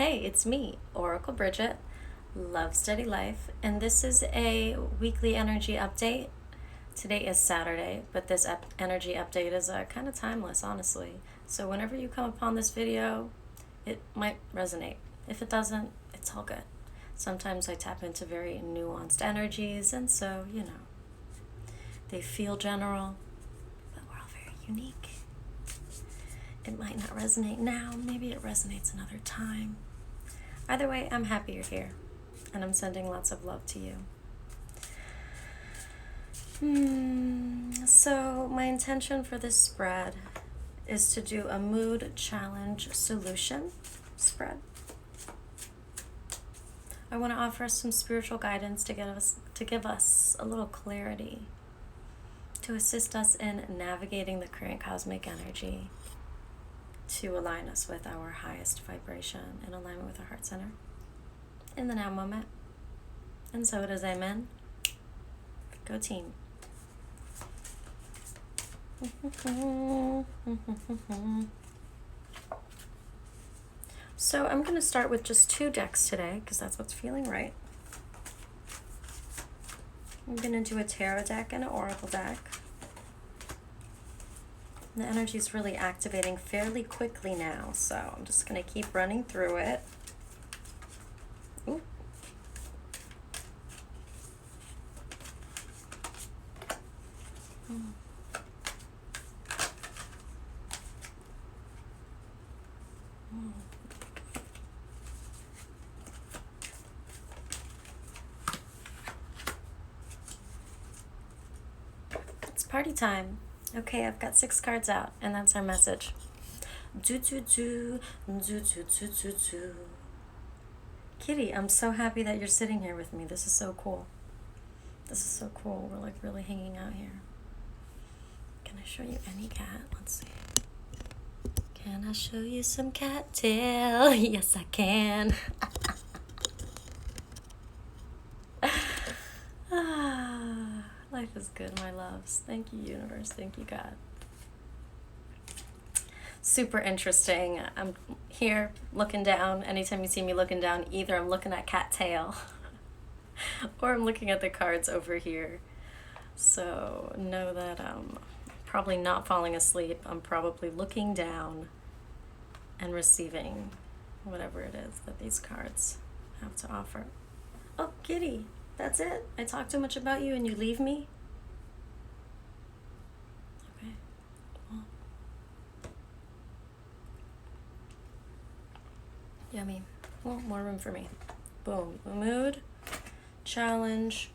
Hey, it's me, Oracle Brigette, Love Steady Life, and this is a weekly energy update. Today is Saturday, but this energy update is kind of timeless, honestly. So whenever you come upon this video, it might resonate. If it doesn't, it's all good. Sometimes I tap into very nuanced energies, and so, they feel general, but we're all very unique. It might not resonate now, maybe it resonates another time. Either way, I'm happy you're here, and I'm sending lots of love to you. So my intention for this spread is to do a mood challenge solution spread. I want to offer some spiritual guidance to give us a little clarity, to assist us in navigating the current cosmic energy, to align us with our highest vibration in alignment with our heart center in the now moment. And so it is, amen. Go team. So I'm going to start with just 2 decks today because that's what's feeling right. I'm going to do a tarot deck and an oracle deck. The energy is really activating fairly quickly now, so I'm just going to keep running through it. Ooh. It's party time. Okay, I've got 6 cards out, and that's our message. Kitty, I'm so happy that you're sitting here with me. This is so cool. This is so cool. We're like really hanging out here. Can I show you any cat? Let's see. Can I show you some cattail? Yes, I can. Life is good, my loves. Thank you, universe. Thank you, God. Super interesting. I'm here looking down. Anytime you see me looking down, either I'm looking at cattail or I'm looking at the cards over here. So know that I'm probably not falling asleep. I'm probably looking down and receiving whatever it is that these cards have to offer. Oh, Kitty. That's it? I talk too much about you and you leave me? Okay. Well. Yummy. Well, more room for me. Boom. Mood, challenge,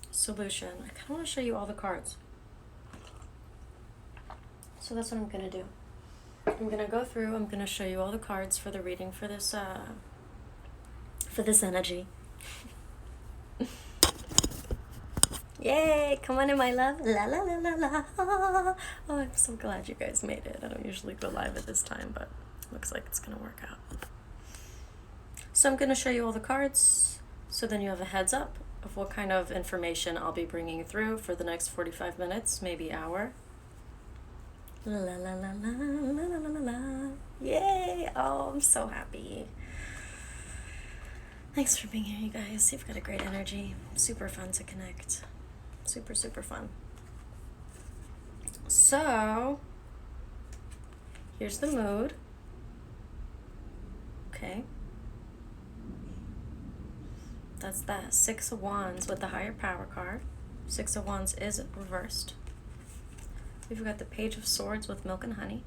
solution. I kind of want to show you all the cards. So that's what I'm going to do. I'm going to go through, I'm going to show you all the cards for the reading for this energy. Yay! Come on in, my love. La la la la la. Oh, I'm so glad you guys made it. I don't usually go live at this time, but looks like it's gonna work out. So I'm gonna show you all the cards, so then you have a heads up of what kind of information I'll be bringing through for the next 45 minutes, maybe hour. La la la la la la la la. Yay! Oh, I'm so happy. Thanks for being here, you guys. You've got a great energy. Super fun to connect. Super, super fun. So, here's the mood. Okay. That's that 6 of Wands with the higher power card. 6 of Wands is reversed. We've got the Page of Swords with milk and honey.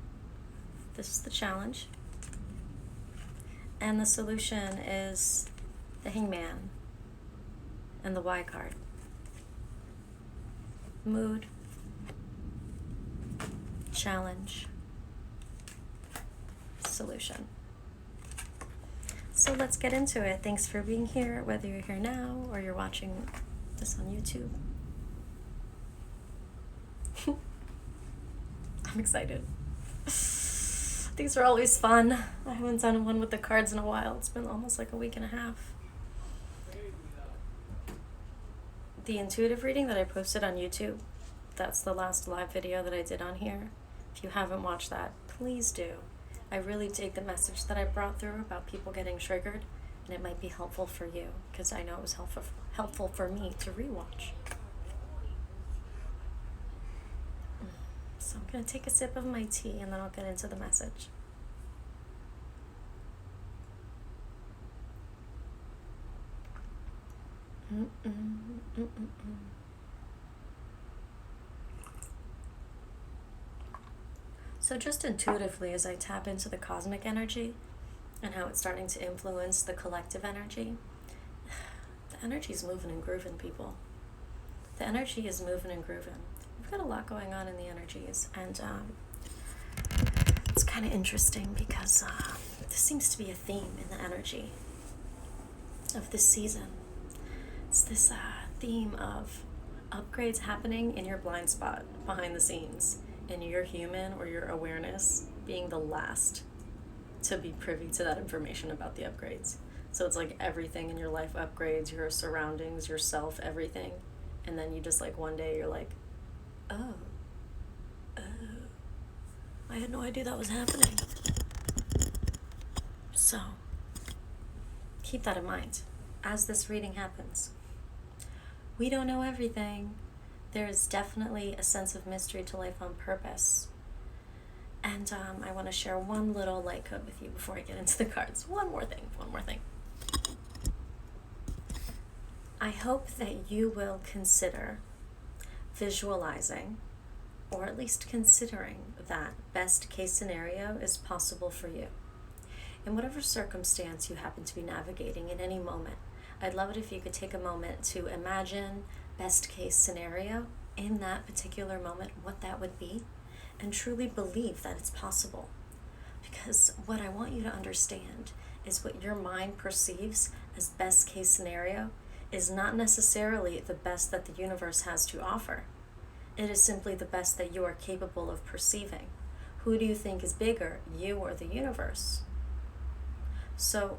This is the challenge. And the solution is the Hangman and the Y card. Mood, challenge, solution. So let's get into it. Thanks for being here, whether you're here now or you're watching this on YouTube. I'm excited. These are always fun. I haven't done one with the cards in a while. It's been almost like a week and a half. The intuitive reading that I posted on YouTube, that's the last live video that I did on here. If you haven't watched that, please do. I really dig the message that I brought through about people getting triggered, and it might be helpful for you, because I know it was helpful for me to rewatch. So I'm going to take a sip of my tea, and then I'll get into the message. So just intuitively, as I tap into the cosmic energy and how it's starting to influence the collective energy, the energy is moving and grooving, people. The energy is moving and grooving. We've got a lot going on in the energies, and it's kind of interesting because this seems to be a theme in the energy of this season. It's this theme of upgrades happening in your blind spot behind the scenes, and your human or your awareness being the last to be privy to that information about the upgrades. So it's like everything in your life upgrades, your surroundings, yourself, everything. And then you just like one day you're like, oh, I had no idea that was happening. So keep that in mind as this reading happens. We don't know everything. There is definitely a sense of mystery to life on purpose. And I want to share one little light code with you before I get into the cards. One more thing. I hope that you will consider visualizing, or at least considering, that best case scenario is possible for you. In whatever circumstance you happen to be navigating in any moment, I'd love it if you could take a moment to imagine best case scenario in that particular moment, what that would be, and truly believe that it's possible. Because what I want you to understand is what your mind perceives as best case scenario is not necessarily the best that the universe has to offer. It is simply the best that you are capable of perceiving. Who do you think is bigger, you or the universe? So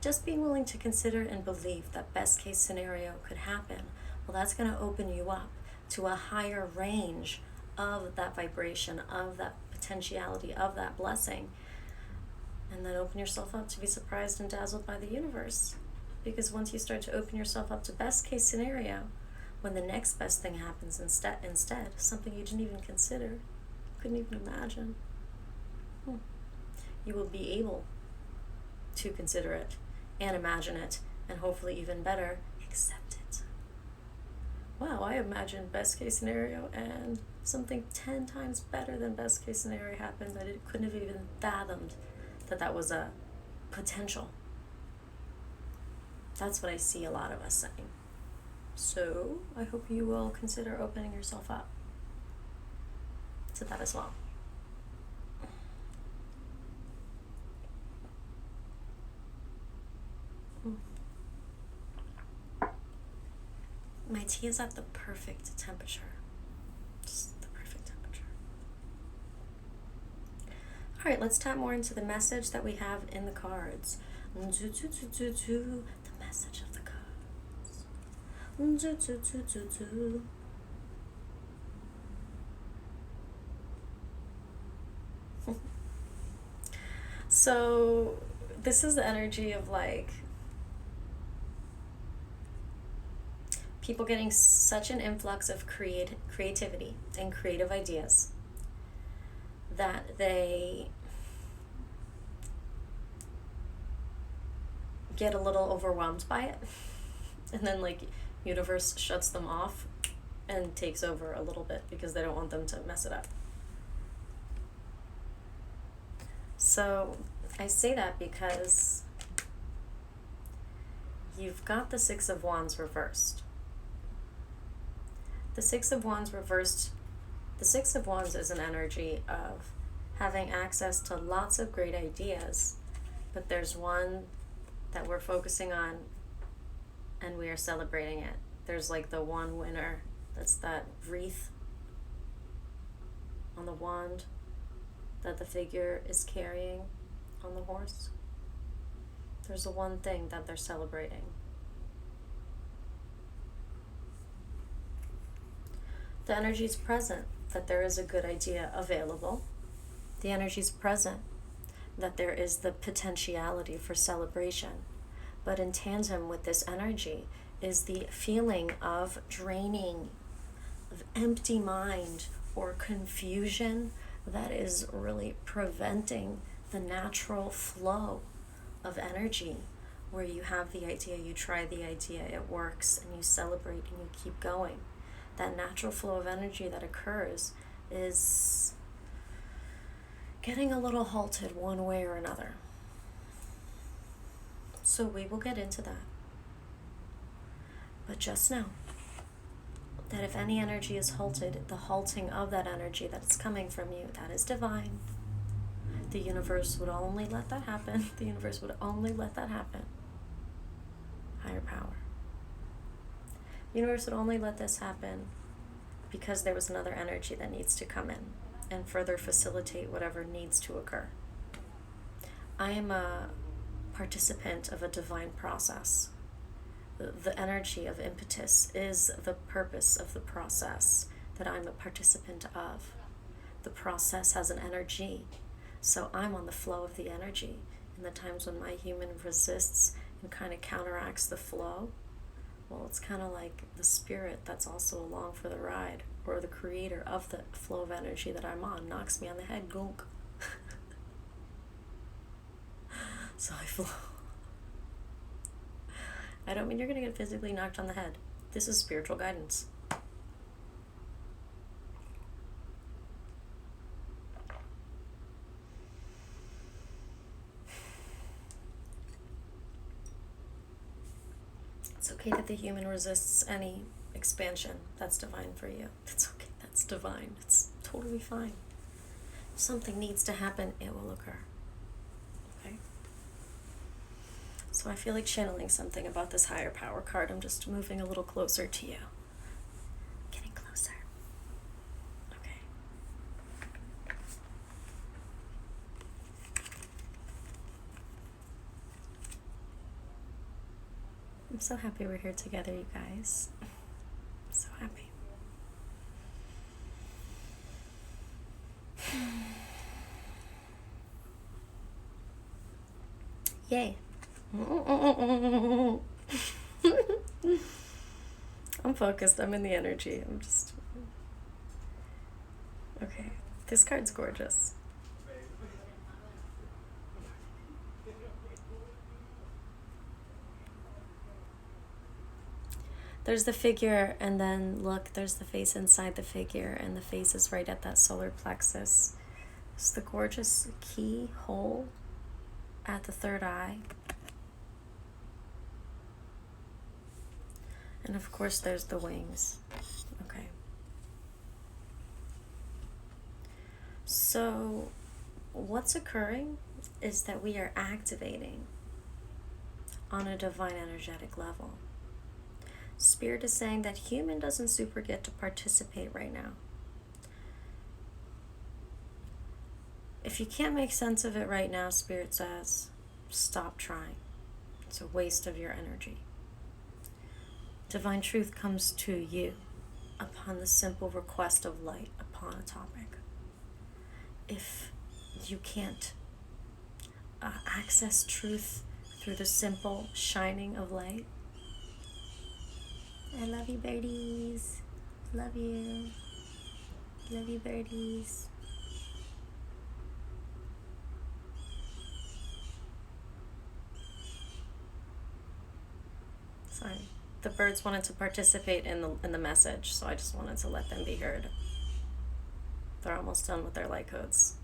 just being willing to consider and believe that best case scenario could happen, well, that's going to open you up to a higher range of that vibration, of that potentiality, of that blessing. And then open yourself up to be surprised and dazzled by the universe. Because once you start to open yourself up to best case scenario, when the next best thing happens instead, something you didn't even consider, couldn't even imagine, you will be able to consider it and imagine it, and hopefully even better, accept it. Wow, I imagined best case scenario and something 10 times better than best case scenario happened. I couldn't have even fathomed that was a potential. That's what I see a lot of us saying. So I hope you will consider opening yourself up to that as well. My tea is at the perfect temperature. Just the perfect temperature. All right, let's tap more into the message that we have in the cards. The message of the cards. So this is the energy of like people getting such an influx of creativity and creative ideas that they get a little overwhelmed by it, and then like universe shuts them off and takes over a little bit because they don't want them to mess it up. So I say that because you've got the Six of Wands reversed. The Six of Wands reversed. The Six of Wands is an energy of having access to lots of great ideas, but there's one that we're focusing on and we are celebrating it. There's like the one winner. That's that wreath on the wand that the figure is carrying on the horse. There's the one thing that they're celebrating. The energy is present that there is a good idea available, The energy is present, that there is the potentiality for celebration. But in tandem with this energy is the feeling of draining, of empty mind or confusion that is really preventing the natural flow of energy, where you have the idea, you try the idea, it works, and you celebrate and you keep going. That natural flow of energy that occurs is getting a little halted one way or another. So we will get into that. But just know that if any energy is halted, the halting of that energy that is coming from you, that is divine. The universe would only let that happen. The universe would only let that happen. Higher power. The universe would only let this happen because there was another energy that needs to come in and further facilitate whatever needs to occur. I am a participant of a divine process. The energy of impetus is the purpose of the process that I'm a participant of. The process has an energy, so I'm on the flow of the energy. In the times when my human resists and kind of counteracts the flow, well, it's kind of like the spirit that's also along for the ride, or the creator of the flow of energy that I'm on knocks me on the head, gunk. So I flow. I don't mean you're going to get physically knocked on the head. This is spiritual guidance. It's okay that the human resists any expansion. That's divine for you. It's okay. That's divine. It's totally fine. If something needs to happen, it will occur. Okay? So I feel like channeling something about this higher power card. I'm just moving a little closer to you. Getting closer. Okay. I'm so happy we're here together, you guys. I'm so happy. Yay. I'm focused. I'm in the energy. I'm just... Okay. This card's gorgeous. There's the figure, and then look, there's the face inside the figure, and the face is right at that solar plexus. It's the gorgeous keyhole at the third eye. And of course there's the wings. Okay. So what's occurring is that we are activating on a divine energetic level. Spirit is saying that human doesn't super get to participate right now. If you can't make sense of it right now, Spirit says, stop trying. It's a waste of your energy. Divine truth comes to you upon the simple request of light upon a topic. If you can't access truth through the simple shining of light, I love you, birdies. Love you. Love you, birdies. Sorry. The birds wanted to participate in the message, so I just wanted to let them be heard. They're almost done with their light codes.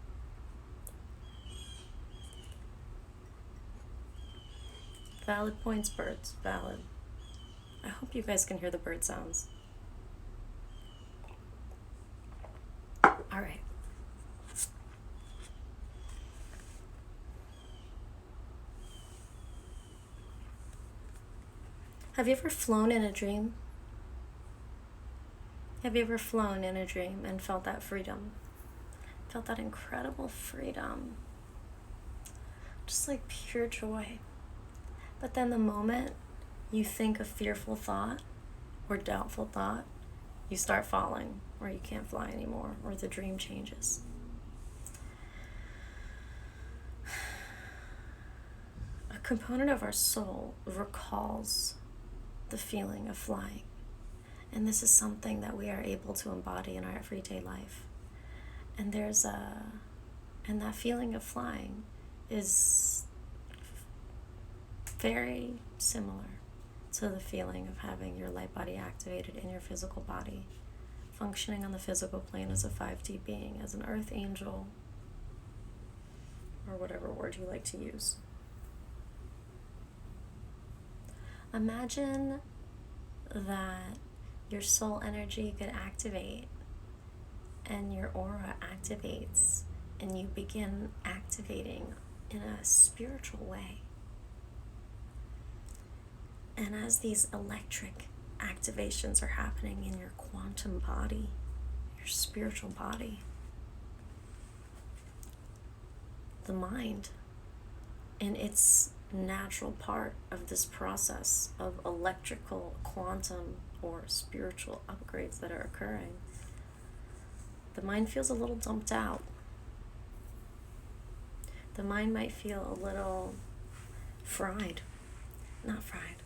Valid points, birds. Valid. I hope you guys can hear the bird sounds. All right. Have you ever flown in a dream? Have you ever flown in a dream and felt that freedom? Felt that incredible freedom. Just like pure joy. But then the moment you think a fearful thought or doubtful thought, you start falling, or you can't fly anymore, or the dream changes. component of our soul recalls the feeling of flying. And this is something that we are able to embody in our everyday life. And and that feeling of flying is very similar to the feeling of having your light body activated in your physical body, functioning on the physical plane as a 5D being, as an earth angel, or whatever word you like to use. Imagine that your soul energy could activate and your aura activates and you begin activating in a spiritual way. And as these electric activations are happening in your quantum body, your spiritual body, the mind, in its natural part of this process of electrical, quantum, or spiritual upgrades that are occurring, the mind feels a little dumped out. The mind might feel a little fried. Not fried.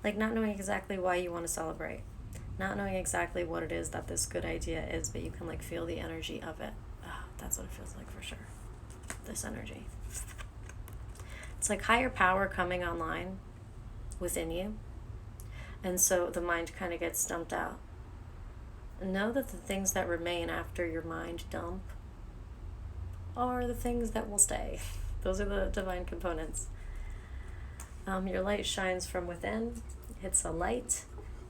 Like not knowing exactly why you want to celebrate. Not knowing exactly what it is that this good idea is, but you can like feel the energy of it. Oh, that's what it feels like for sure. This energy. It's like higher power coming online within you. And so the mind kind of gets dumped out. Know that the things that remain after your mind dump are the things that will stay. Those are the divine components. Your light shines from within. It's a light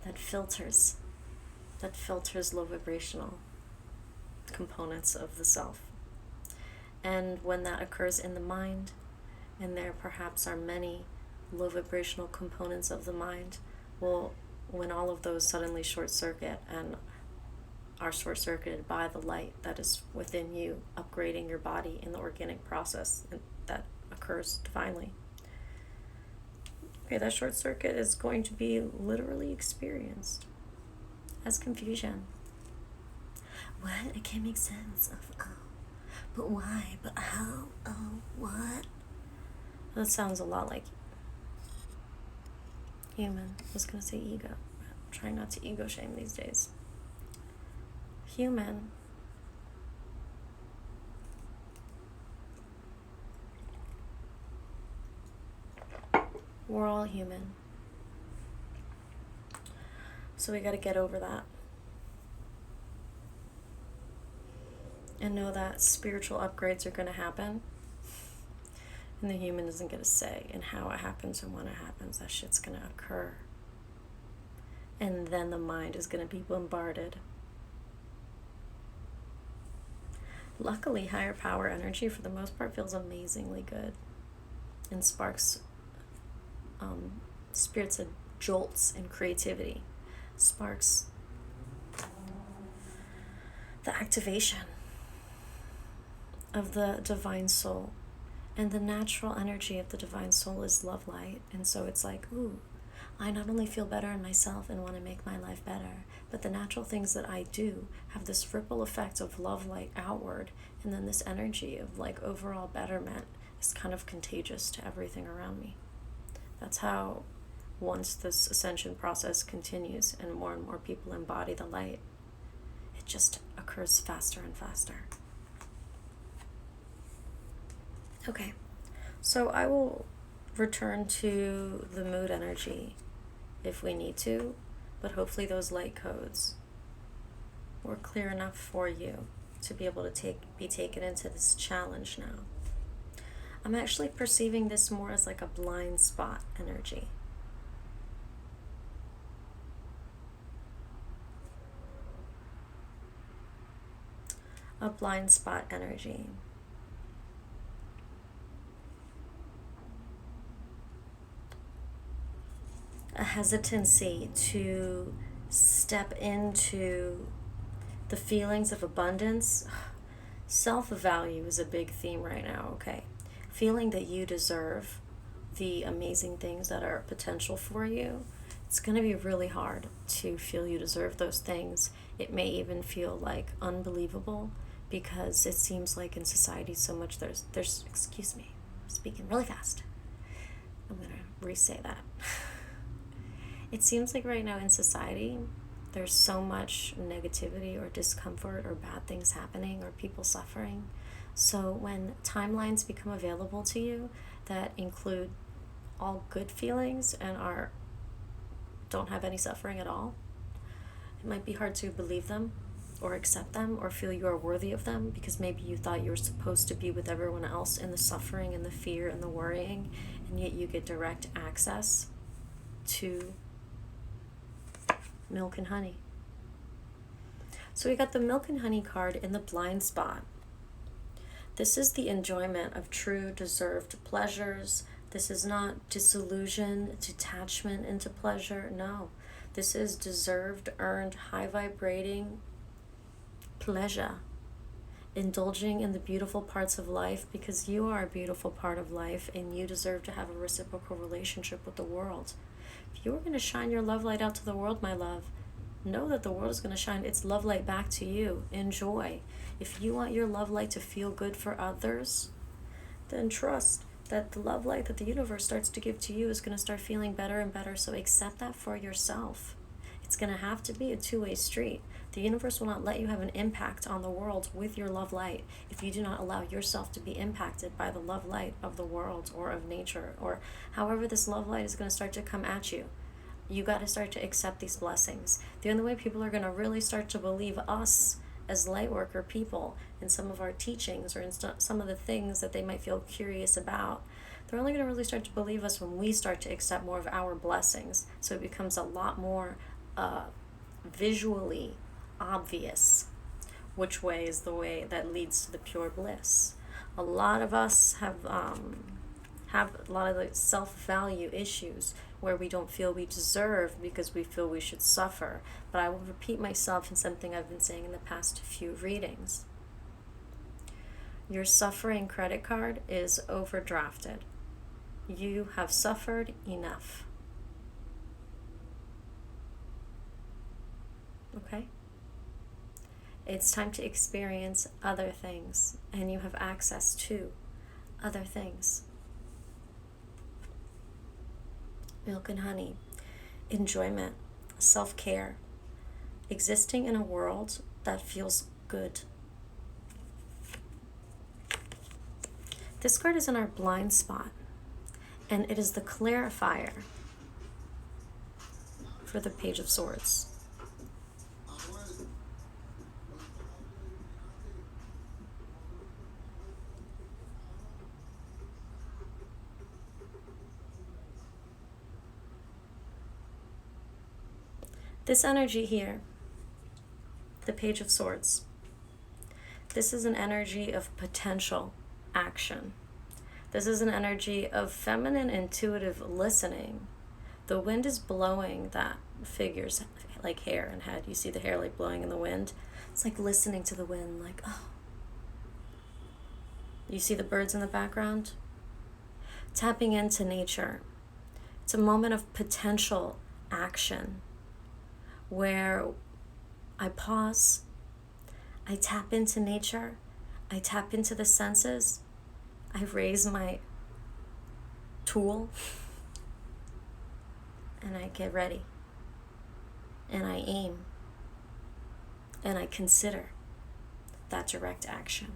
that filters low vibrational components of the self. And when that occurs in the mind, and there perhaps are many low vibrational components of the mind, well, when all of those suddenly short circuit and are short circuited by the light that is within you, upgrading your body in the organic process that occurs divinely. Okay, that short circuit is going to be literally experienced as confusion. What? It can't make sense of, but why? But how? Oh, what? That sounds a lot like human. I was going to say ego. I'm trying not to ego shame these days. Human. We're all human. So we got to get over that. And know that spiritual upgrades are going to happen. And the human doesn't get a say in how it happens and when it happens. That shit's going to occur. And then the mind is going to be bombarded. Luckily, higher power energy, for the most part, feels amazingly good. And sparks spirits of jolts and creativity. Sparks the activation of the divine soul. And the natural energy of the divine soul is love light. And so it's like, ooh, I not only feel better in myself and want to make my life better, but the natural things that I do have this ripple effect of love light outward. And then this energy of like overall betterment is kind of contagious to everything around me. That's how, once this ascension process continues and more people embody the light, it just occurs faster and faster. Okay, so I will return to the mood energy if we need to, but hopefully those light codes were clear enough for you to be able to be taken into this challenge now. I'm actually perceiving this more as like a blind spot energy. A blind spot energy. A hesitancy to step into the feelings of abundance. Self-value is a big theme right now, okay? Feeling that you deserve the amazing things that are potential for you. It's going to be really hard to feel you deserve those things. It may even feel like unbelievable because it seems like in society so much there's excuse me, speaking really fast. I'm going to re-say that. It seems like right now in society there's so much negativity or discomfort or bad things happening or people suffering. So when timelines become available to you that include all good feelings and don't have any suffering at all, it might be hard to believe them or accept them or feel you are worthy of them, because maybe you thought you were supposed to be with everyone else in the suffering and the fear and the worrying, and yet you get direct access to milk and honey. So we got the milk and honey card in the blind spot. This is the enjoyment of true deserved pleasures. This is not disillusion, detachment into pleasure. No, this is deserved, earned, high vibrating pleasure. Indulging in the beautiful parts of life, because you are a beautiful part of life and you deserve to have a reciprocal relationship with the world. If you are going to shine your love light out to the world, my love, know that the world is going to shine its love light back to you. Enjoy. If you want your love light to feel good for others, then trust that the love light that the universe starts to give to you is going to start feeling better and better. So accept that for yourself. It's going to have to be a two-way street. The universe will not let you have an impact on the world with your love light if you do not allow yourself to be impacted by the love light of the world or of nature, or however this love light is going to start to come at you. You got to start to accept these blessings. The only way people are going to really start to believe us as lightworker people in some of our teachings or in some of the things that they might feel curious about, they're only going to really start to believe us when we start to accept more of our blessings. So it becomes a lot more visually obvious which way is the way that leads to the pure bliss. A lot of us have a lot of the self-value issues where we don't feel we deserve because we feel we should suffer. But I will repeat myself in something I've been saying in the past few readings. Your suffering credit card is overdrafted. You have suffered enough. Okay? It's time to experience other things, and you have access to other things. Milk and honey, enjoyment, self-care, existing in a world that feels good. This card is in our blind spot, and it is the clarifier for the Page of Swords. This energy here, the Page of Swords, this is an energy of potential action. This is an energy of feminine intuitive listening. The wind is blowing that figure's like hair and head. You see the hair like blowing in the wind. It's like listening to the wind, like, oh. You see the birds in the background? Tapping into nature. It's a moment of potential action, where I pause, I tap into nature, I tap into the senses, I raise my tool, and I get ready, and I aim, and I consider that direct action.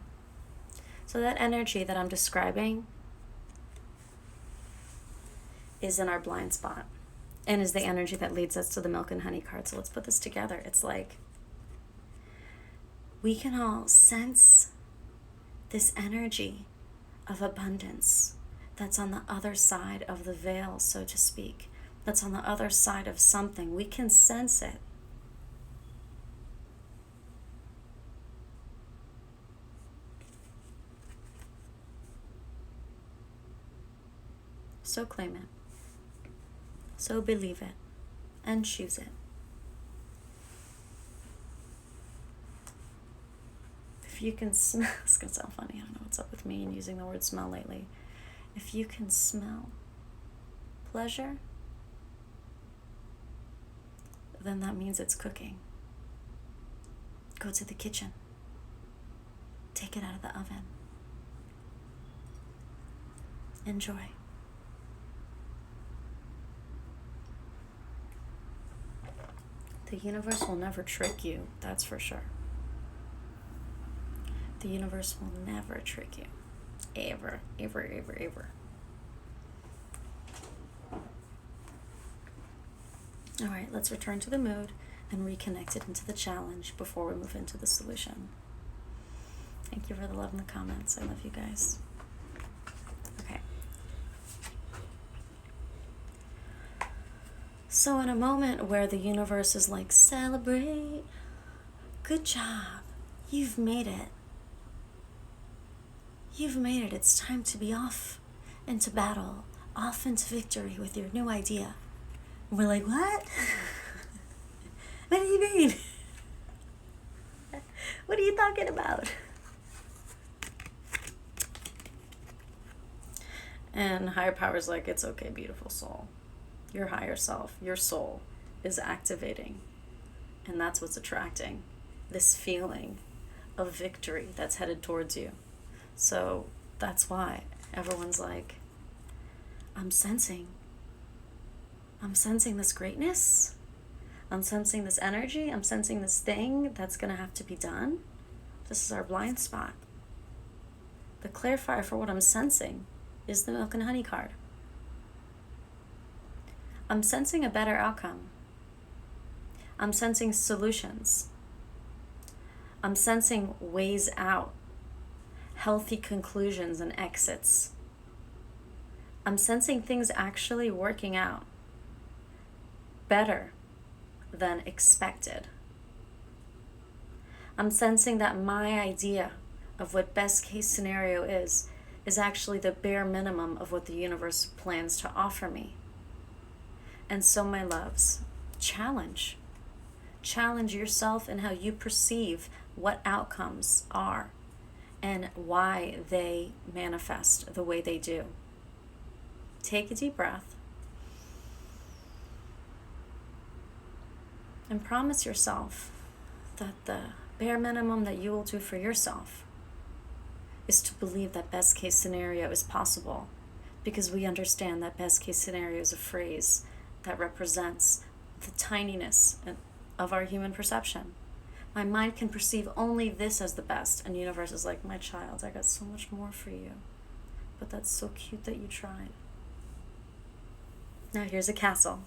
So that energy that I'm describing is in our blind spot, and is the energy that leads us to the milk and honey card. So let's put this together. It's like we can all sense this energy of abundance that's on the other side of the veil, so to speak, that's on the other side of something. We can sense it. So claim it. So believe it and choose it. If you can smell, it's going to sound funny, I don't know what's up with me and using the word smell lately. If you can smell pleasure, then that means it's cooking. Go to the kitchen. take it out of the oven. Enjoy. The universe will never trick you, that's for sure. The universe will never trick you. Ever, ever, ever, ever. All right, let's return to the mood and reconnect it into the challenge before we move into the solution. Thank you for the love in the comments. I love you guys. Okay. So in a moment where the universe is like, celebrate, good job, you've made it. You've made it. It's time to be off into battle, off into victory with your new idea. And we're like, what? What do you mean? What are you talking about? And higher power's like, it's okay, beautiful soul. Your higher self, your soul, is activating. And that's what's attracting this feeling of victory that's headed towards you. So that's why everyone's like, I'm sensing this greatness. I'm sensing this energy. I'm sensing this thing that's going to have to be done. This is our blind spot. The clarifier for what I'm sensing is the milk and honey card. I'm sensing a better outcome. I'm sensing solutions. I'm sensing ways out, healthy conclusions and exits. I'm sensing things actually working out better than expected. I'm sensing that my idea of what best case scenario is actually the bare minimum of what the universe plans to offer me. And so, my loves, challenge yourself in how you perceive what outcomes are and why they manifest the way they do. Take a deep breath and promise yourself that the bare minimum that you will do for yourself is to believe that best case scenario is possible, because we understand that best case scenario is a phrase that represents the tininess of our human perception. My mind can perceive only this as the best, and the universe is like, my child, I got so much more for you. But that's so cute that you tried. Now here's a castle.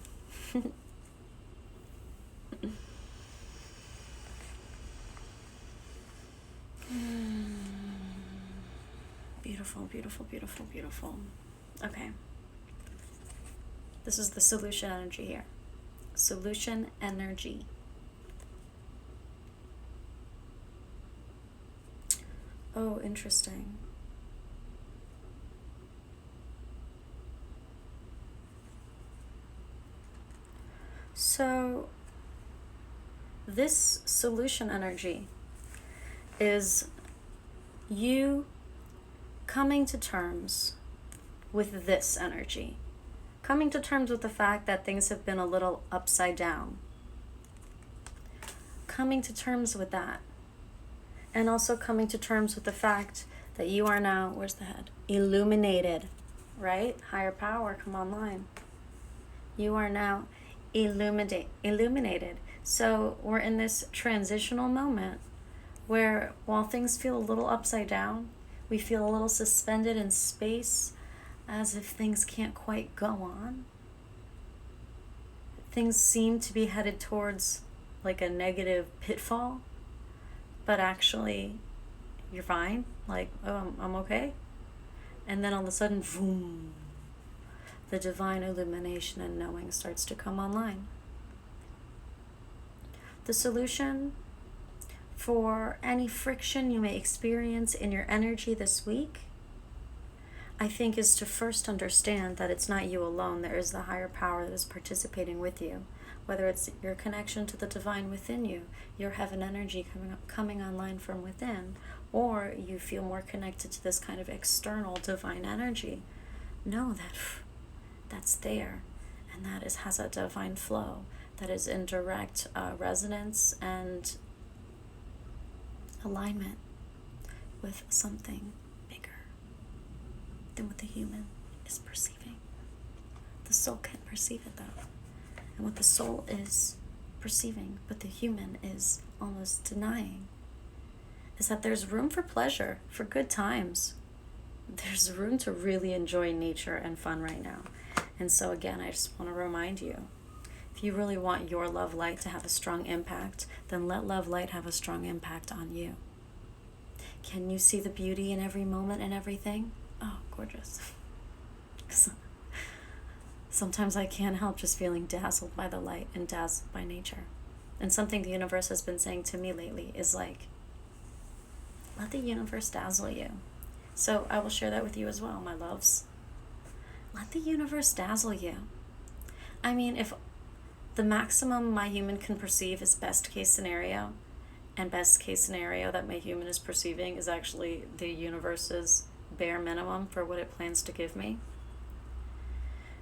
Beautiful, beautiful, beautiful, beautiful. Okay. This is the solution energy here. Solution energy. Oh, interesting. So, this solution energy is you coming to terms with this energy. Coming to terms with the fact that things have been a little upside down. Coming to terms with that. And also coming to terms with the fact that you are now, where's the head? Illuminated, right? Higher power, come online. You are now illuminated. So we're in this transitional moment where while things feel a little upside down, we feel a little suspended in space, as if things can't quite go on. Things seem to be headed towards like a negative pitfall, but actually you're fine, like, oh, I'm okay. And then all of a sudden, boom, the divine illumination and knowing starts to come online. The solution for any friction you may experience in your energy this week, I think, is to first understand that it's not you alone. There is the higher power that is participating with you. Whether it's your connection to the divine within you, your heaven energy coming online from within, or you feel more connected to this kind of external divine energy. Know that that's there, and that has a divine flow that is in direct resonance and alignment with something bigger than what the human is perceiving. The soul can't perceive it though. And what the soul is perceiving, but the human is almost denying, is that there's room for pleasure, for good times. There's room to really enjoy nature and fun right now. And so again, I just want to remind you, if you really want your love light to have a strong impact, then let love light have a strong impact on you. Can you see the beauty in every moment and everything? Oh, gorgeous. Sometimes I can't help just feeling dazzled by the light and dazzled by nature. And something the universe has been saying to me lately is like, let the universe dazzle you. So I will share that with you as well, my loves. Let the universe dazzle you. I mean, if the maximum my human can perceive is best case scenario, and best case scenario that my human is perceiving is actually the universe's bare minimum for what it plans to give me,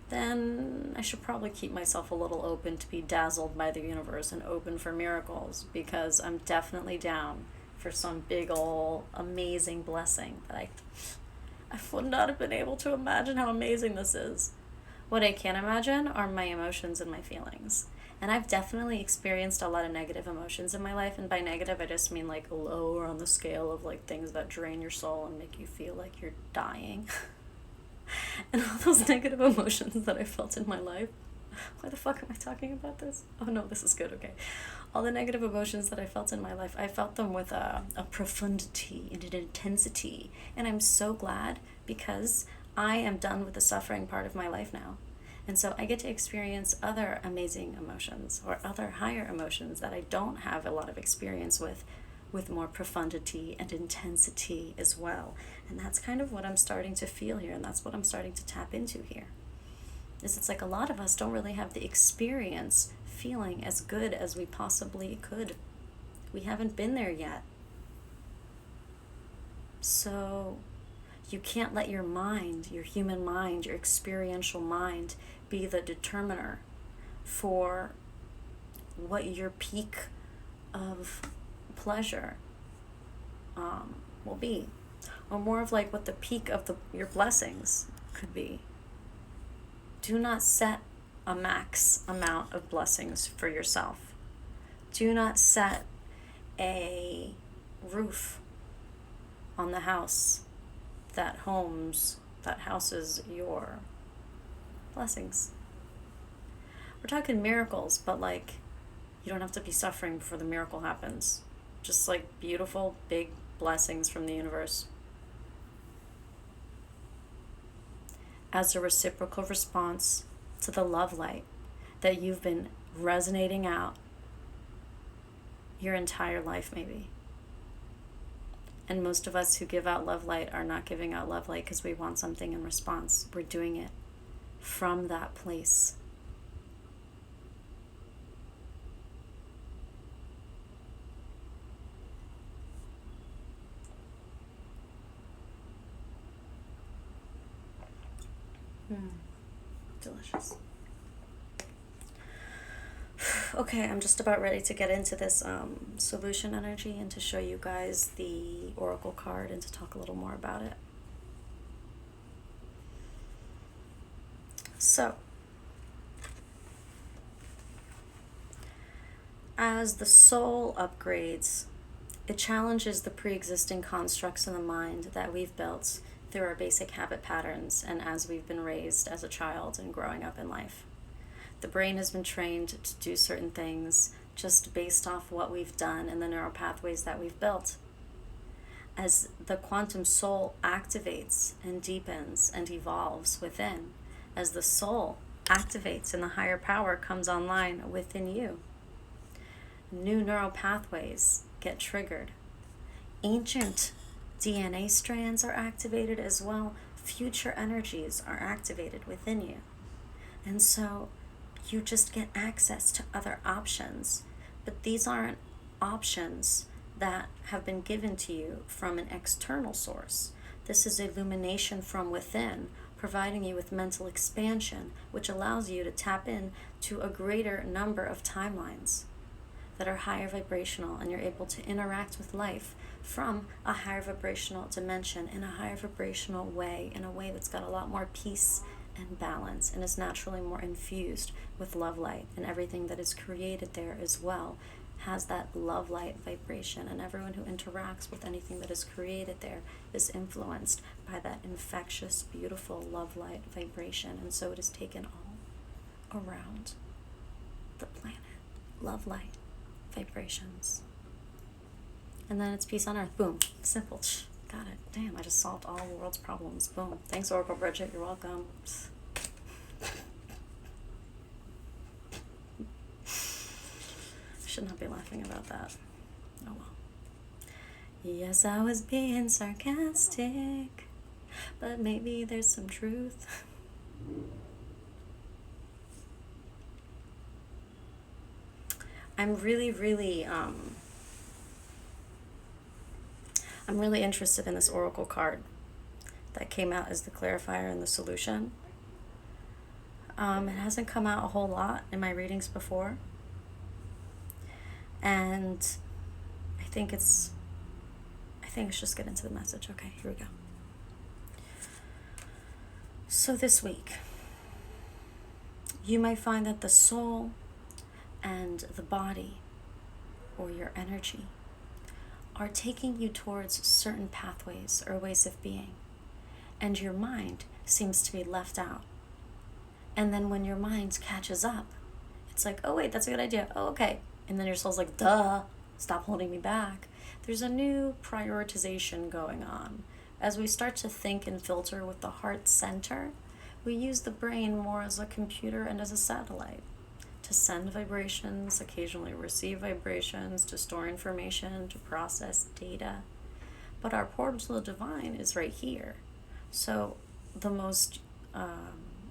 then I should probably keep myself a little open to be dazzled by the universe and open for miracles, because I'm definitely down for some big ol' amazing blessing that I would not have been able to imagine how amazing this is. What I can imagine are my emotions and my feelings. And I've definitely experienced a lot of negative emotions in my life, and by negative I just mean like lower on the scale of like things that drain your soul and make you feel like you're dying. And all those negative emotions that I felt in my life. Why the fuck am I talking about this? Oh no, this is good, okay. All the negative emotions that I felt in my life, I felt them with a profundity and an intensity. And I'm so glad, because I am done with the suffering part of my life now. And so I get to experience other amazing emotions, or other higher emotions that I don't have a lot of experience with more profundity and intensity as well. And that's kind of what I'm starting to feel here, and that's what I'm starting to tap into here. Is it's like a lot of us don't really have the experience feeling as good as we possibly could. We haven't been there yet. So you can't let your mind, your human mind, your experiential mind, be the determiner for what your peak of pleasure will be, or more of like what the peak of your blessings could be. Do not set a max amount of blessings for yourself. Do not set a roof on the house that houses your blessings. We're talking miracles, but like, you don't have to be suffering before the miracle happens. Just like beautiful, big blessings from the universe. As a reciprocal response to the love light that you've been resonating out your entire life, maybe. And most of us who give out love light are not giving out love light because we want something in response. We're doing it from that place. Delicious. Okay, I'm just about ready to get into this solution energy and to show you guys the oracle card and to talk a little more about it. So, as the soul upgrades, it challenges the pre-existing constructs in the mind that we've built through our basic habit patterns and as we've been raised as a child and growing up in life. The brain has been trained to do certain things just based off what we've done and the neural pathways that we've built. As the quantum soul activates and deepens and evolves within, as the soul activates and the higher power comes online within you, new neural pathways get triggered. Ancient DNA strands are activated as well. Future energies are activated within you. And so you just get access to other options. But these aren't options that have been given to you from an external source. This is illumination from within, providing you with mental expansion, which allows you to tap in to a greater number of timelines. that are higher vibrational, and you're able to interact with life from a higher vibrational dimension in a higher vibrational way, in a way that's got a lot more peace and balance and is naturally more infused with love light, and everything that is created there as well has that love light vibration, and everyone who interacts with anything that is created there is influenced by that infectious, beautiful love light vibration. And so it is taken all around the planet. Love light vibrations. And then it's peace on earth. Boom. Simple. Got it. Damn, I just solved all the world's problems. Boom. Thanks, Oracle Bridget. You're welcome. Should not be laughing about that. Oh well. Yes, I was being sarcastic, but maybe there's some truth. I'm really interested in this oracle card that came out as the clarifier and the solution. It hasn't come out a whole lot in my readings before, and I think it's just get into the message. Okay, here we go. So this week, you might find that the soul and the body, or your energy, are taking you towards certain pathways or ways of being, and your mind seems to be left out. And then when your mind catches up, it's like, oh wait, that's a good idea. Oh, okay. And then your soul's like, duh, stop holding me back. There's a new prioritization going on. As we start to think and filter with the heart center, we use the brain more as a computer and as a satellite to send vibrations, occasionally receive vibrations, to store information, to process data. But our portal to the divine is right here. So the most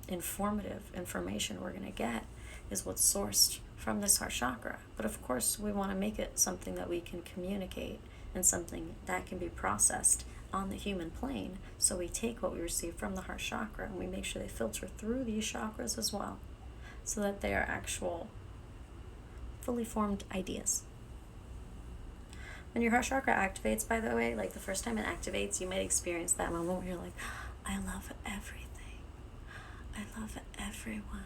informative information we're going to get is what's sourced from this heart chakra. But of course, we want to make it something that we can communicate and something that can be processed on the human plane. So we take what we receive from the heart chakra and we make sure they filter through these chakras as well, so that they are actual, fully formed ideas. When your heart chakra activates, by the way, like the first time it activates, you might experience that moment where you're like, I love everything. I love everyone.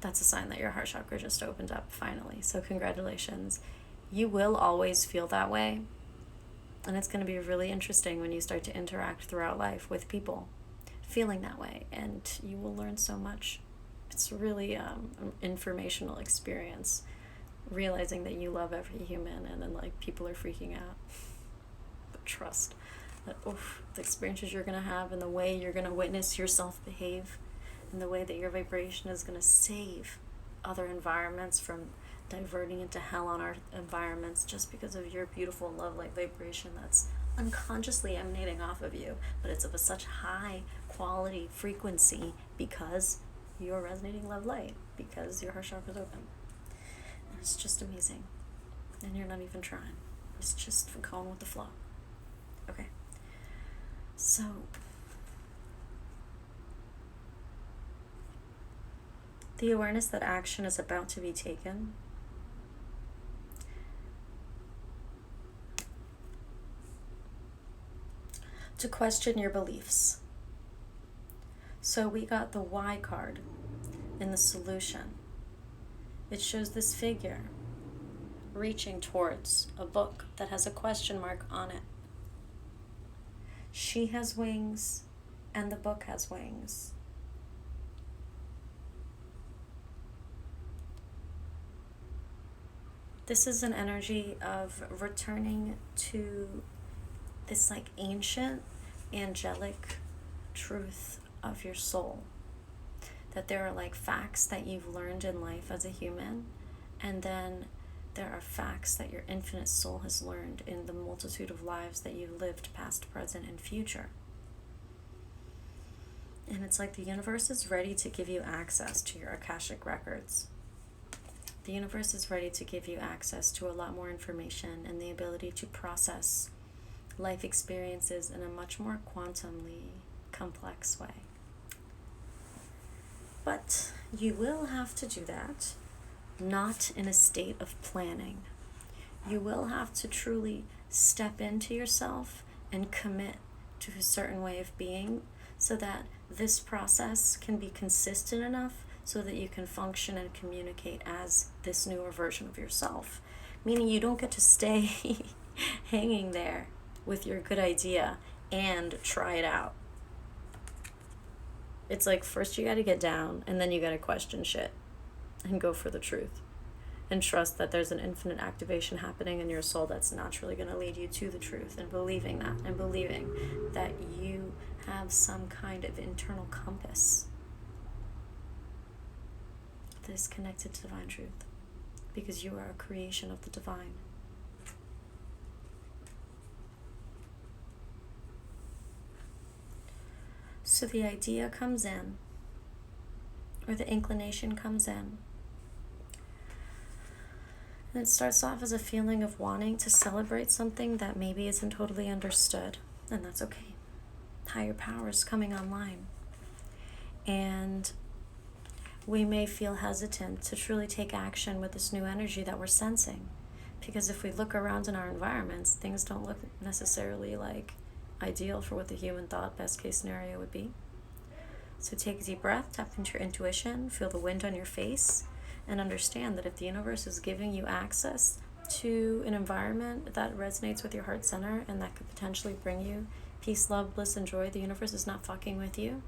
That's a sign that your heart chakra just opened up finally. So congratulations. You will always feel that way. And it's going to be really interesting when you start to interact throughout life with people feeling that way. And you will learn so much. It's really an informational experience, realizing that you love every human, and then like people are freaking out. But trust that the experiences you're going to have and the way you're going to witness yourself behave, and the way that your vibration is going to save other environments from diverting into hell on our environments just because of your beautiful love light vibration that's unconsciously emanating off of you, but it's of a such high quality frequency because you're resonating love light, because your heart chakra is open. And it's just amazing. And you're not even trying. It's just going with the flow. Okay. So the awareness that action is about to be taken to question your beliefs. So we got the Y card in the solution. It shows this figure reaching towards a book that has a question mark on it. She has wings and the book has wings. This is an energy of returning to this like ancient angelic truth of your soul, that there are like facts that you've learned in life as a human, and then there are facts that your infinite soul has learned in the multitude of lives that you've lived, past, present, and future. And it's like the universe is ready to give you access to your Akashic records. The universe is ready to give you access to a lot more information and the ability to process life experiences in a much more quantumly complex way. But you will have to do that not in a state of planning. You will have to truly step into yourself and commit to a certain way of being so that this process can be consistent enough so that you can function and communicate as this newer version of yourself. Meaning you don't get to stay hanging there with your good idea and try it out. It's like first you gotta get down and then you gotta question shit and go for the truth. And trust that there's an infinite activation happening in your soul that's naturally going to lead you to the truth, and believing that, and believing that you have some kind of internal compass that is connected to divine truth, because you are a creation of the divine. So the idea comes in, or the inclination comes in, and it starts off as a feeling of wanting to celebrate something that maybe isn't totally understood, and that's okay. Higher power is coming online. And we may feel hesitant to truly take action with this new energy that we're sensing. Because if we look around in our environments, things don't look necessarily like ideal for what the human thought best case scenario would be. So take a deep breath, tap into your intuition, feel the wind on your face, and understand that if the universe is giving you access to an environment that resonates with your heart center and that could potentially bring you peace, love, bliss, and joy, the universe is not fucking with you.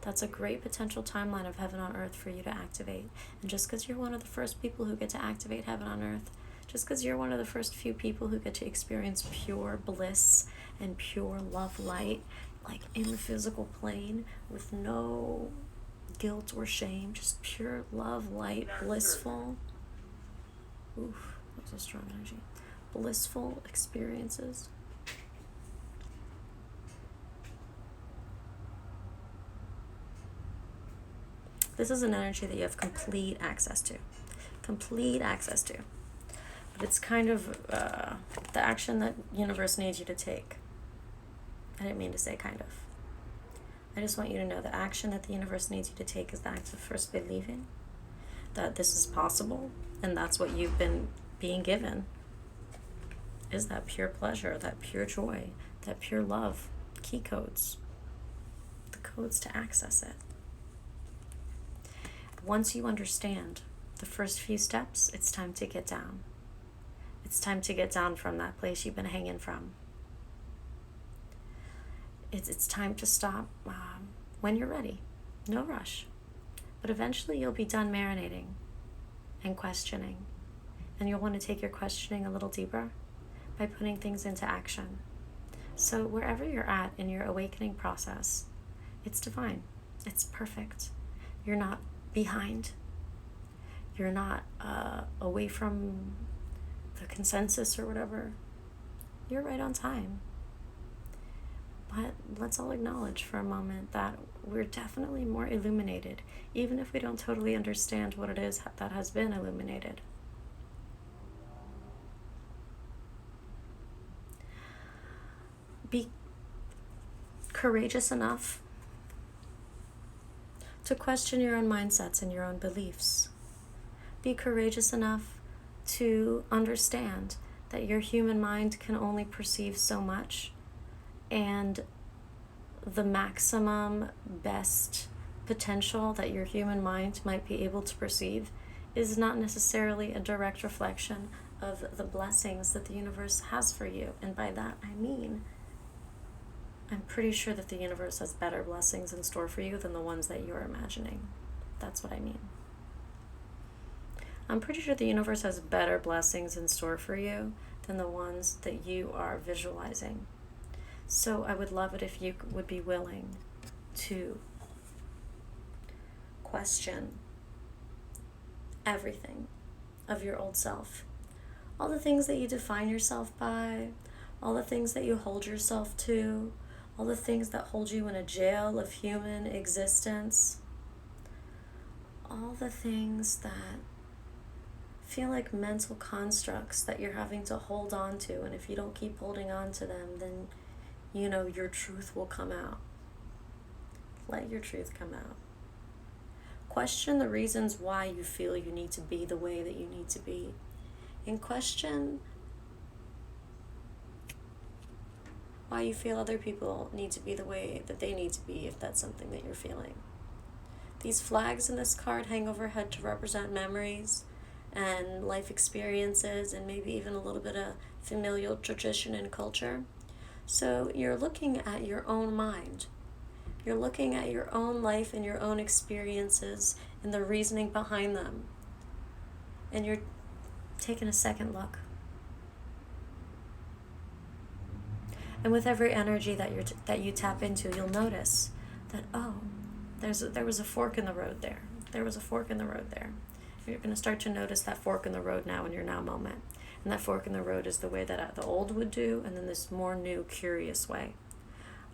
That's a great potential timeline of heaven on earth for you to activate. And just because you're one of the first people who get to activate heaven on earth, just because you're one of the first few people who get to experience pure bliss and pure love light, like in the physical plane with no guilt or shame, just pure love, light, blissful. Oof, that's a strong energy. Blissful experiences. This is an energy that you have complete access to. Complete access to. But it's kind of the action that universe needs you to take. I didn't mean to say kind of. I just want you to know the action that the universe needs you to take is the act of first believing that this is possible, and that's what you've been being given, is that pure pleasure, that pure joy, that pure love, key codes, the codes to access it. Once you understand the first few steps, it's time to get down. It's time to get down from that place you've been hanging from. It's time to stop when you're ready. No rush. But eventually you'll be done marinating and questioning. And you'll want to take your questioning a little deeper by putting things into action. So wherever you're at in your awakening process, it's divine. It's perfect. You're not behind. You're not away from the consensus or whatever. You're right on time. But let's all acknowledge for a moment that we're definitely more illuminated, even if we don't totally understand what it is that has been illuminated. Be courageous enough to question your own mindsets and your own beliefs. Be courageous enough to understand that your human mind can only perceive so much, and the maximum best potential that your human mind might be able to perceive is not necessarily a direct reflection of the blessings that the universe has for you. And by that I mean, I'm pretty sure that the universe has better blessings in store for you than the ones that you're imagining. That's what I mean. I'm pretty sure the universe has better blessings in store for you than the ones that you are visualizing. So I would love it if you would be willing to question everything of your old self. All the things that you define yourself by, all the things that you hold yourself to, all the things that hold you in a jail of human existence, all the things that feel like mental constructs that you're having to hold on to, and if you don't keep holding on to them, then you know your truth will come out. Let your truth come out. question the reasons why you feel you need to be the way that you need to be. And question why you feel other people need to be the way that they need to be, if that's something that you're feeling. These flags in this card hang overhead to represent memories and life experiences and maybe even a little bit of familial tradition and culture. So you're looking at your own mind. You're looking at your own life and your own experiences and the reasoning behind them. And you're taking a second look. And with every energy that you tap into, you'll notice that, there was a fork in the road there. There was a fork in the road there. You're going to start to notice that fork in the road now in your now moment. And that fork in the road is the way that the old would do, and then this more new, curious way.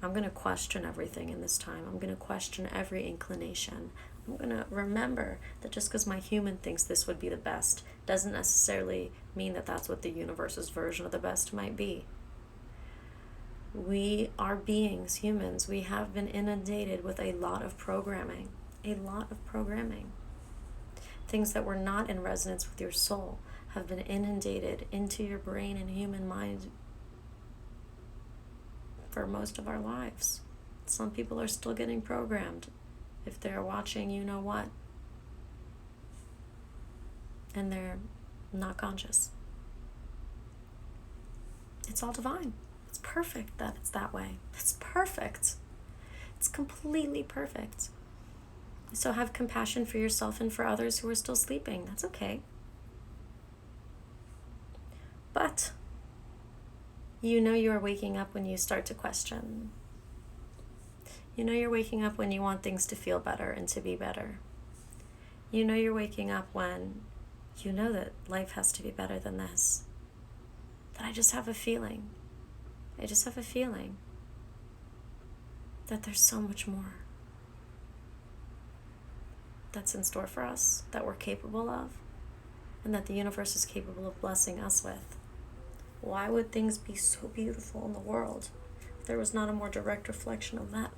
I'm going to question everything in this time. I'm going to question every inclination. I'm going to remember that just because my human thinks this would be the best doesn't necessarily mean that that's what the universe's version of the best might be. We are beings, humans. We have been inundated with a lot of programming. A lot of programming. Things that were not in resonance with your soul have been inundated into your brain and human mind for most of our lives. Some people are still getting programmed. If they're watching, you know what? And they're not conscious. It's all divine. It's perfect that it's that way. It's perfect. It's completely perfect. So have compassion for yourself and for others who are still sleeping. That's okay. But you know you are waking up when you start to question. You know you're waking up when you want things to feel better and to be better. You know you're waking up when you know that life has to be better than this. That I just have a feeling. I just have a feeling that there's so much more that's in store for us, that we're capable of, and that the universe is capable of blessing us with. Why would things be so beautiful in the world if there was not a more direct reflection of that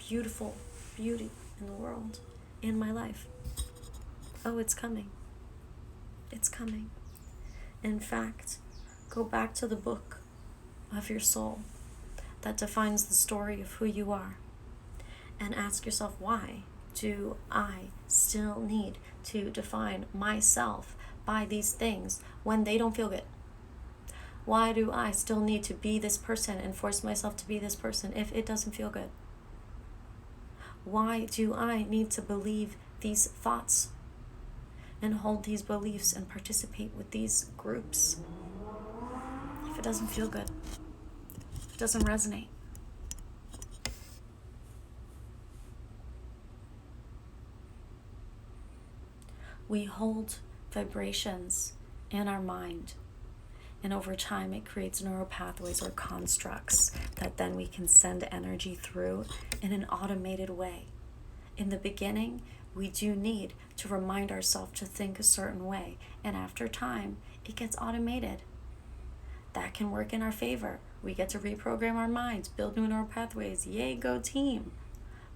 beautiful beauty in the world, in my life? Oh, it's coming. It's coming. In fact, go back to the book of your soul that defines the story of who you are and ask yourself, why do I still need to define myself by these things when they don't feel good? Why do I still need to be this person and force myself to be this person if it doesn't feel good? Why do I need to believe these thoughts and hold these beliefs and participate with these groups if it doesn't feel good? If it doesn't resonate? We hold vibrations in our mind, and over time it creates neural pathways or constructs that then we can send energy through in an automated way. In the beginning, we do need to remind ourselves to think a certain way, and after time, it gets automated. That can work in our favor. We get to reprogram our minds, build new neural pathways. Yay, go team.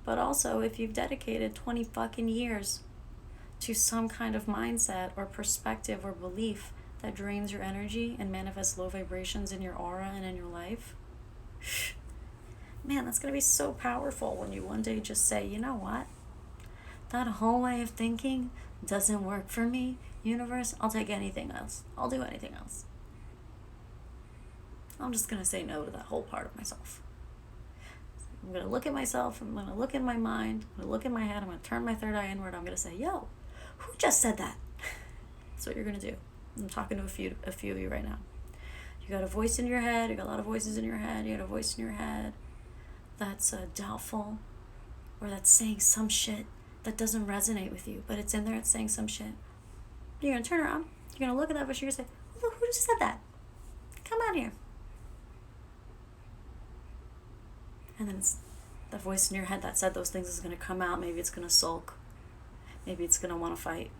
But also, if you've dedicated 20 fucking years to some kind of mindset or perspective or belief that drains your energy and manifests low vibrations in your aura and in your life, man, that's going to be so powerful when you one day just say, you know what? That whole way of thinking doesn't work for me. Universe, I'll take anything else. I'll do anything else. I'm just going to say no to that whole part of myself. I'm going to look at myself. I'm going to look in my mind. I'm going to look in my head. I'm going to turn my third eye inward. I'm going to say, yo, who just said that? That's what you're going to do. I'm talking to a few of you right now. You got a voice in your head. You got a lot of voices in your head. You got a voice in your head that's doubtful, or that's saying some shit that doesn't resonate with you, but it's in there. It's saying some shit. You're going to turn around. You're going to look at that voice. You're going to say, who just said that? Come out here. And then it's the voice in your head that said those things is going to come out. Maybe it's going to sulk. Maybe it's going to want to fight.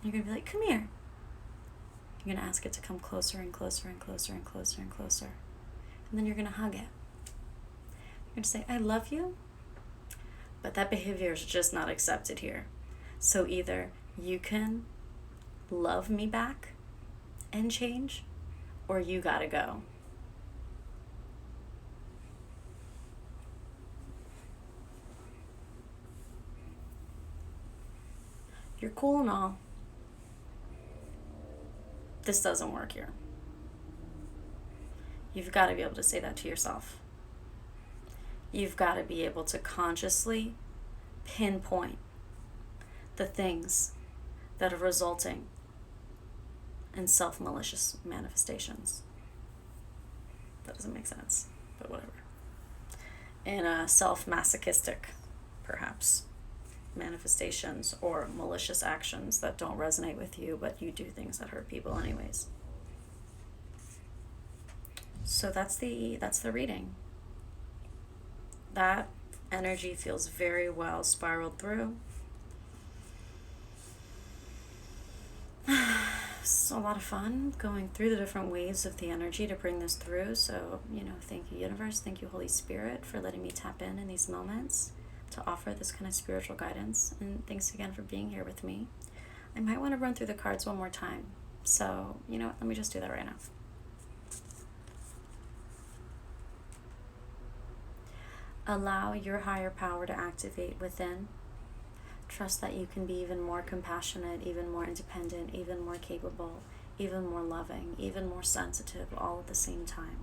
You're going to be like, come here. You're going to ask it to come closer and closer and closer and closer and closer. And then you're going to hug it. You're going to say, I love you, but that behavior is just not accepted here. So either you can love me back and change, or you gotta go. You're cool and all. This doesn't work here. You've got to be able to say that to yourself. You've got to be able to consciously pinpoint the things that are resulting in self-malicious manifestations. That doesn't make sense, but whatever. In self-masochistic, perhaps, manifestations or malicious actions that don't resonate with you, but you do things that hurt people anyways. So that's the reading. That energy feels very well spiraled through. It's a lot of fun going through the different waves of the energy to bring this through. So, thank you, universe. Thank you, Holy Spirit, for letting me tap in these moments to offer this kind of spiritual guidance. And thanks again for being here with me. I might want to run through the cards one more time. So, you know what? Let me just do that right now. Allow your higher power to activate within. Trust that you can be even more compassionate, even more independent, even more capable, even more loving, even more sensitive, all at the same time.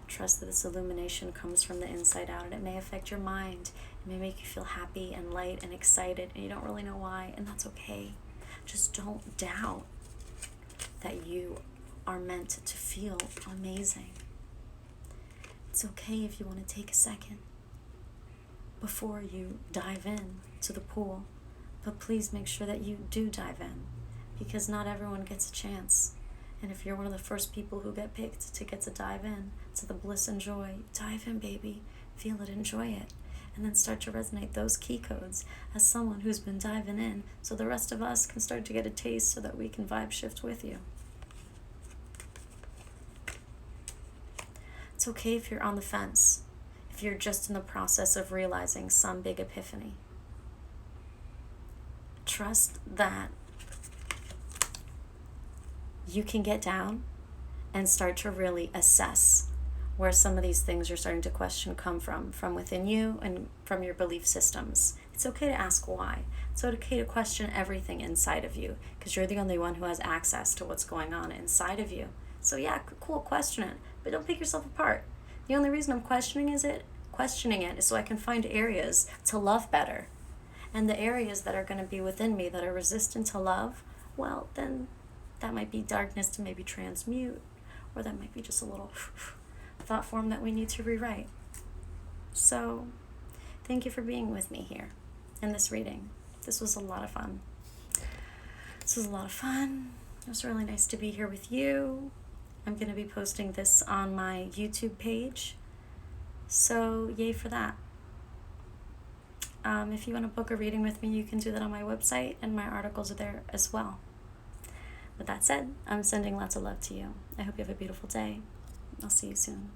Trust that this illumination comes from the inside out, and it may affect your mind. It may make you feel happy and light and excited, and you don't really know why, and that's okay. Just don't doubt that you are meant to feel amazing. It's okay if you want to take a second before you dive in to the pool, but please make sure that you do dive in, because not everyone gets a chance. And if you're one of the first people who get picked to get to dive in to the bliss and joy, dive in, baby. Feel it, enjoy it, and then start to resonate those key codes as someone who's been diving in, so the rest of us can start to get a taste so that we can vibe shift with you. It's okay if you're on the fence, if you're just in the process of realizing some big epiphany. Trust that you can get down and start to really assess where some of these things you're starting to question come from within you and from your belief systems. It's okay to ask why. It's okay to question everything inside of you, because you're the only one who has access to what's going on inside of you. So yeah, cool, question it, but don't pick yourself apart. The only reason I'm questioning it is so I can find areas to love better. And the areas that are going to be within me that are resistant to love, well, then that might be darkness to maybe transmute, or that might be just a little thought form that we need to rewrite. So thank you for being with me here in this reading. This was a lot of fun. It was really nice to be here with you. I'm going to be posting this on my YouTube page, so yay for that. If you want to book a reading with me, you can do that on my website, and my articles are there as well. With that said, I'm sending lots of love to you. I hope you have a beautiful day. I'll see you soon.